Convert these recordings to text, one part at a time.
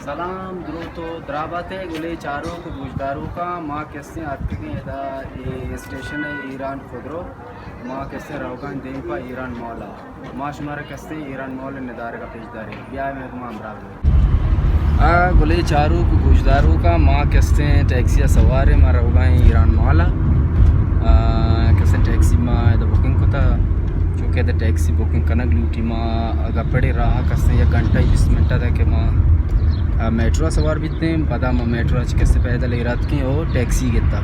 सलाम द्रुतो द्राबते गुले चारों को गुजदारों का माँ कैसे आते हैं इदा ये स्टेशन है ईरान खुदरो माँ कैसे रोगान दे पा ईरान मौला माँ शुमार कैसे ईरान मौल निदार का पेशदारी ब्याह में माँ अमराव गुले चारों को गुजदारों का माँ कैसे टैक्सी सवार माँ रोगान ईरान मौला कैसे टैक्सी माँ इधर बुकिंग को था चूँकि इधर टैक्सी बुकिंग कनक लूटी माँ अगर पड़े रहा कैसे 1 घंटा 20 मिनट था कि माँ मेट्रो सवार भी थे पता मेट्रो कैसे पैदल इराद की और टैक्सी गिता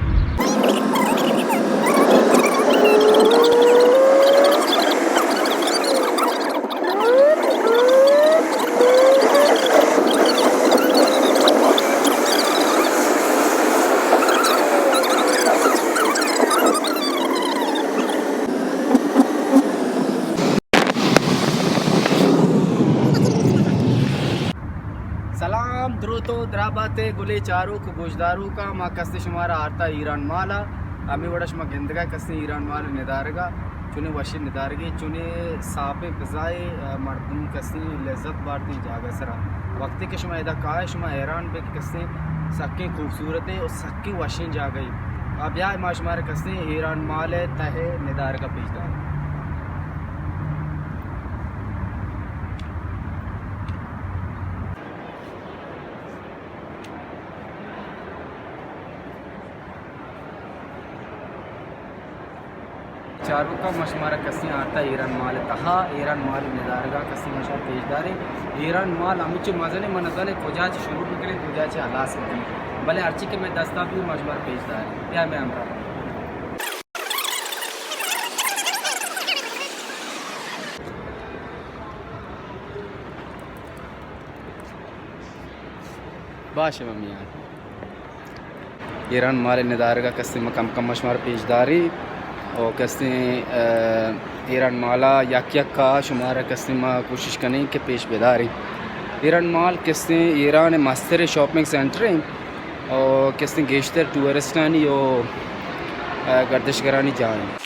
सलाम द्रुतो द्राबाते गुले चारू को गुजदारू का माँ कस्ते शुमारा आरता ईरान माला अमी वड़श माँ गिंदगा कस्ते ईरान माल निदारगा चुने वशी निदारगे चुने सापे फजाए मर्दम कस्ते लज्जत बारती जागा सरा वक्ति के शुमा इदा का शुमा ईरान पे कस्ते सक्के खूबसूरत है और सक्के वशी जा गई अब या माँ शुमारे कस्ते ईरान माल तहे निदार का पेशदार चारों का मशमारा कसी आता ईरान माल तहा ईरान माल निदारगा कसी मशा पेशदारे ईरान माल अमुच मजने मनजने कोजा शुरू करे कोजा हलास होती भले अर्ची के मैं दस्ता भी मशमार पेशदार या मैं अमरा बाश मम्मी यार ईरान माल निदारगा कसी मकम कम मशमार पेशदारी और कस्ते ईरान माला यक का शुमारा कस्ते माँ कोशिश करने के पेश बेदारी ईरान माल कस्ते ईरान मस्तर शॉपिंग सेंटर हैं और कस्ते गेश्तर टूरिस्टानी और गर्दिश करानी जाएँ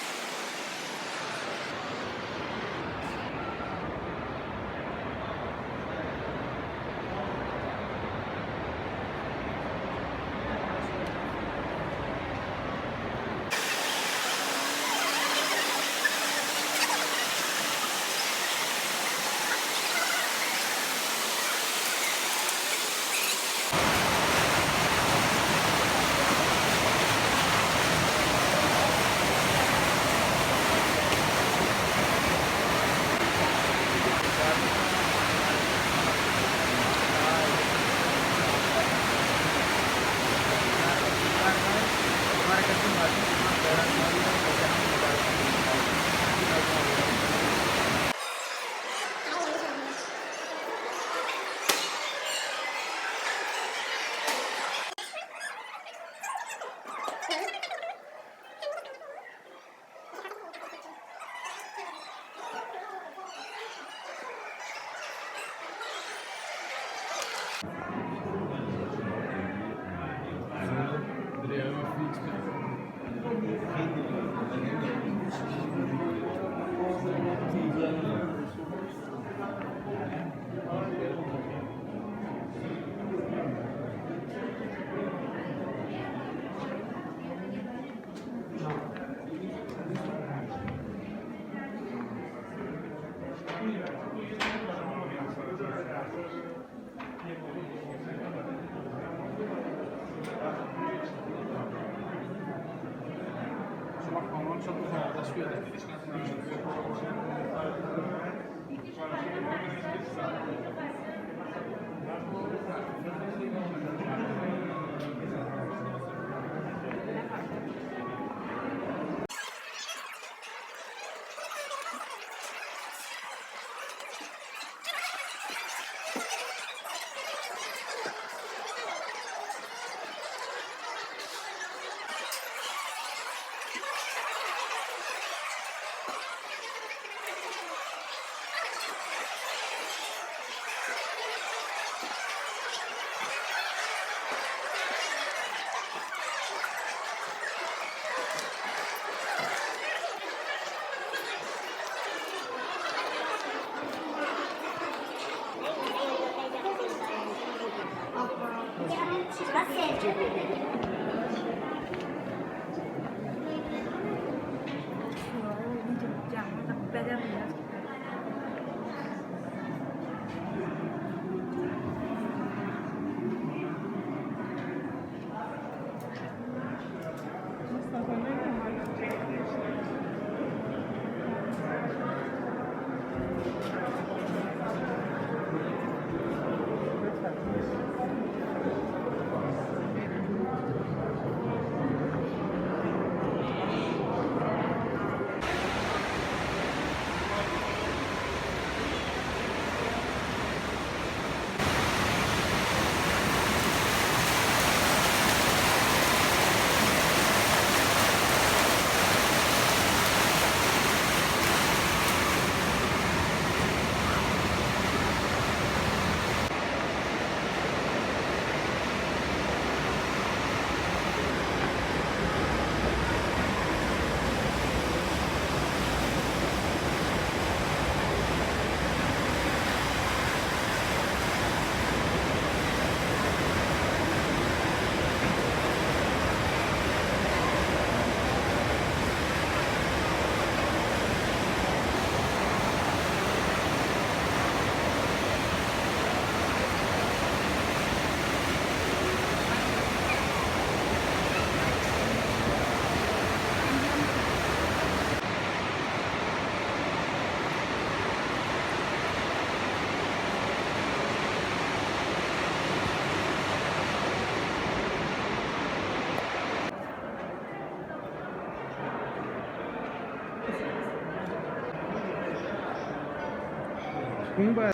Kumba.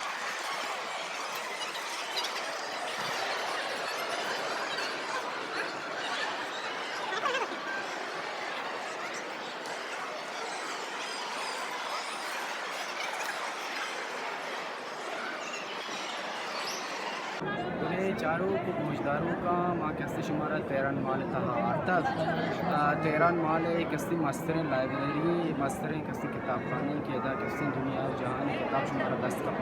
चारों को गोशदारों का माँ कैसे शुमारा तेरन माल तहार तक तेरन माल किसी मस्तर लाइब्रेरी मस्तर किसी किताब खाने की अदा किसी दुनिया और जहान किताब शुमारा दस्त का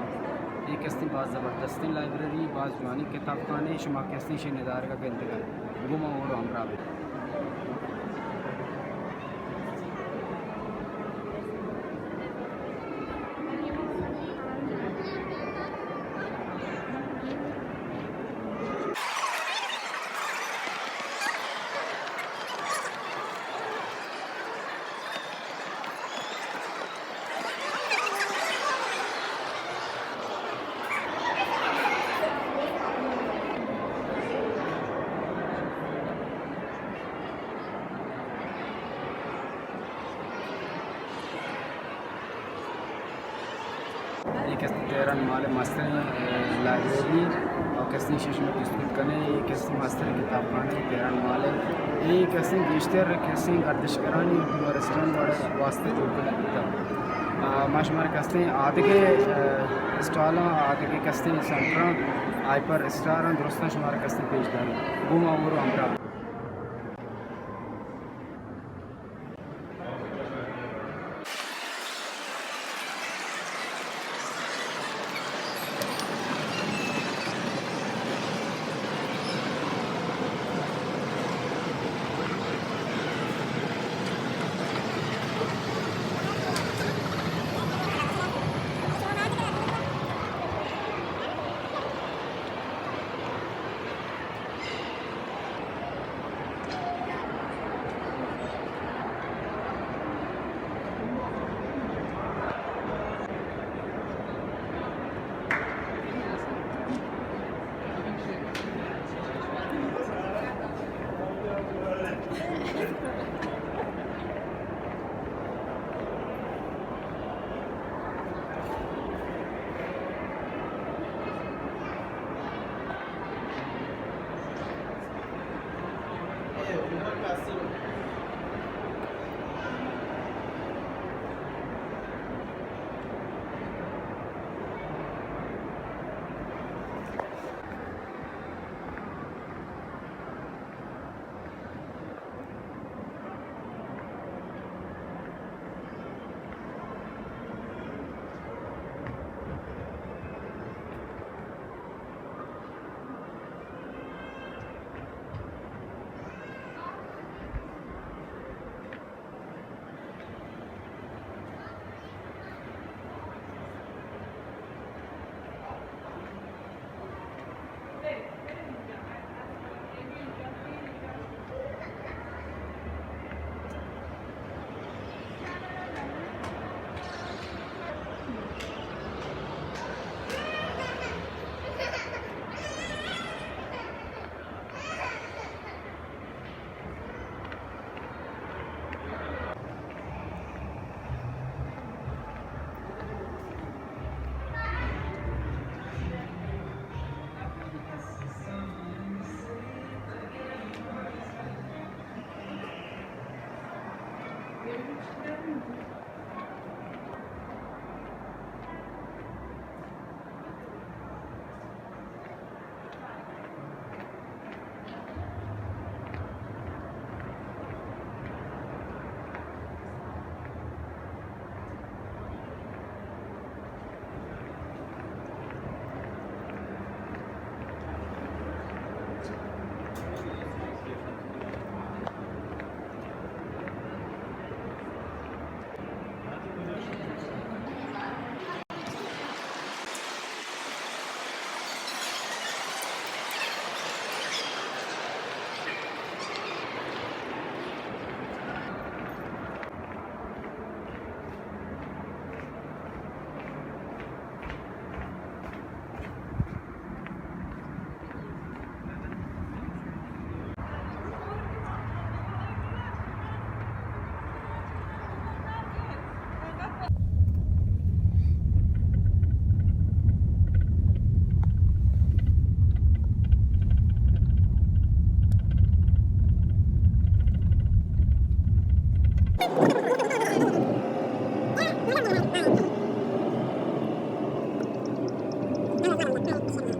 ये किसी बात ज़बरदस्ती लाइब्रेरी बाज़ जवानी किताब खाने शुमा किसी शे निदार का इंतकाल गुमा और हमरा किसी तेरन माल मस्तर लाइब्रेरी और किसी शीश में डिस्ट्रीब्यूट करने किसी मस्तर किताब खाने तेरन माल ये किसी बेशतर किसी गर्दिश करानी रेस्टोरेंट वाले वास्ते जो माशमार किसी आदि के स्टॉल आदि के किसी सेंटर हाइपर स्टार दुरुस्त शुमार किसी पेशदारी गुमा और हमरा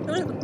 Thank you.